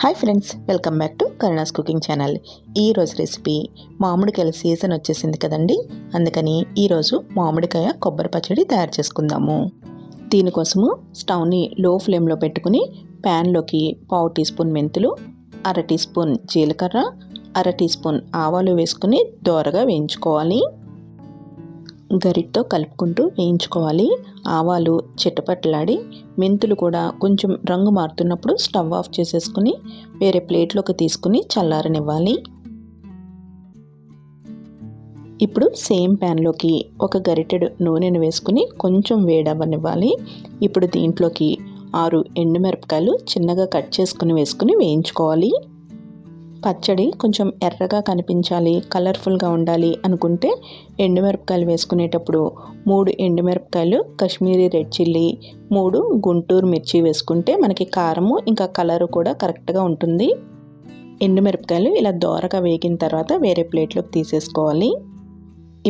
Hi friends, welcome back to Karuna's cooking channel. ఈరోజు recipe మామిడికాయల season వచ్చేసింది కదండి. అందుకని ఈరోజు మామిడికాయ కొబ్బరి పచ్చడి తయారు చేసుకుందాము. దీనికోసము స్టవ్ని లో ఫ్లేమ్లో పెట్టుకుని ప్యాన్లోకి 1/2 టీ స్పూన్ మెంతులు, 1/2 టీ స్పూన్ జీలకర్ర, 1/2 టీ స్పూన్ ఆవాలు వేసుకుని దోరగా వేయించుకోవాలి. గరిటతో కలుపుకుంటూ వేయించుకోవాలి. ఆవాలు చిటపట్లాడి మెంతులు కూడా కొంచెం రంగు మారుతున్నప్పుడు స్టవ్ ఆఫ్ చేసేసుకుని వేరే ప్లేట్లోకి తీసుకుని చల్లారనివ్వాలి. ఇప్పుడు సేమ్ ప్యాన్లోకి ఒక గరిటెడు నూనెను వేసుకుని కొంచెం వేడవ్వనివ్వాలి. ఇప్పుడు దీంట్లోకి 6 ఎండుమిరపకాయలు చిన్నగా కట్ చేసుకుని వేసుకుని వేయించుకోవాలి. పచ్చడి కొంచెం ఎర్రగా కనిపించాలి, కలర్ఫుల్గా ఉండాలి అనుకుంటే ఎండుమిరపకాయలు వేసుకునేటప్పుడు 3 ఎండుమిరపకాయలు, కాశ్మీరీ రెడ్ చిల్లీ, 3 గుంటూరు మిర్చి వేసుకుంటే మనకి కారము ఇంకా కలరు కూడా కరెక్ట్గా ఉంటుంది. ఎండుమిరపకాయలు ఇలా దోరగా వేగిన తర్వాత వేరే ప్లేట్లోకి తీసేసుకోవాలి.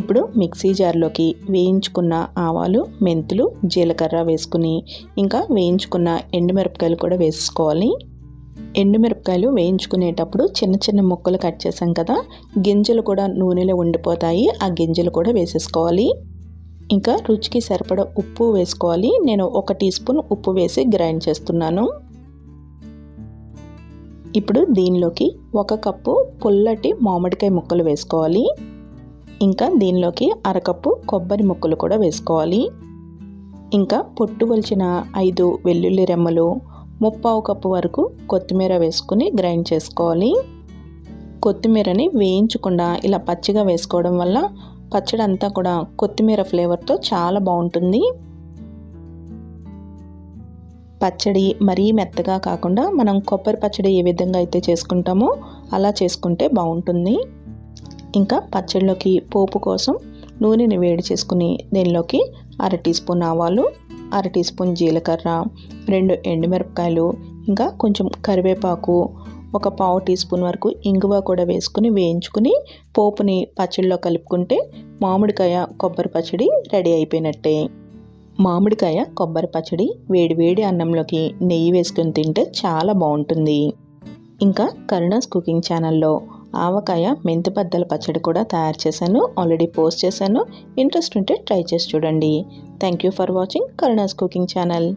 ఇప్పుడు మిక్సీ జార్లోకి వేయించుకున్న ఆవాలు, మెంతులు, జీలకర్ర వేసుకుని ఇంకా వేయించుకున్న ఎండుమిరపకాయలు కూడా వేసుకోవాలి. ఎండుమిరపకాయలు వేయించుకునేటప్పుడు చిన్న చిన్న ముక్కలు కట్ చేసాం కదా, గింజలు కూడా నూనెలో ఉండిపోతాయి. ఆ గింజలు కూడా వేసేసుకోవాలి. ఇంకా రుచికి సరిపడా ఉప్పు వేసుకోవాలి. నేను 1 టీ స్పూన్ ఉప్పు వేసి గ్రైండ్ చేస్తున్నాను. ఇప్పుడు దీనిలోకి 1 కప్పు పుల్లటి మామిడికాయ ముక్కలు వేసుకోవాలి. ఇంకా దీనిలోకి 1/2 కప్పు కొబ్బరి ముక్కలు కూడా వేసుకోవాలి. ఇంకా పొట్టు వలిచిన 5 వెల్లుల్లి రెమ్మలు, 1/4 కప్పు వరకు కొత్తిమీర వేసుకుని గ్రైండ్ చేసుకోవాలి. కొత్తిమీరని వేయించకుండా ఇలా పచ్చిగా వేసుకోవడం వల్ల పచ్చడి అంతా కూడా కొత్తిమీర ఫ్లేవర్తో చాలా బాగుంటుంది. పచ్చడి మరీ మెత్తగా కాకుండా మనం కొబ్బరి పచ్చడి ఏ విధంగా అయితే చేసుకుంటామో అలా చేసుకుంటే బాగుంటుంది. ఇంకా పచ్చడిలోకి పోపు కోసం నూనెని వేడి చేసుకుని దీనిలోకి 1/2 టీ స్పూన్ ఆవాలు, 1/2 టీ స్పూన్ జీలకర్ర, 2 ఎండుమిరపకాయలు, ఇంకా కొంచెం కరివేపాకు, 1/4 టీ స్పూన్ వరకు ఇంగువ కూడా వేసుకుని వేయించుకుని పోపుని పచ్చడిలో కలుపుకుంటే మామిడికాయ కొబ్బరి పచ్చడి రెడీ అయిపోయినట్టే. మామిడికాయ కొబ్బరి పచ్చడి వేడి వేడి అన్నంలోకి నెయ్యి వేసుకుని తింటే చాలా బాగుంటుంది. ఇంకా కరుణాస్ కుకింగ్ ఛానల్లో ఆవకాయ మెంతిబద్దల పచ్చడి కూడా తయారు చేశాను, ఆల్రెడీ పోస్ట్ చేశాను. ఇంట్రెస్ట్ ఉంటే ట్రై చేసి చూడండి. Thank you for watching Karuna's cooking channel.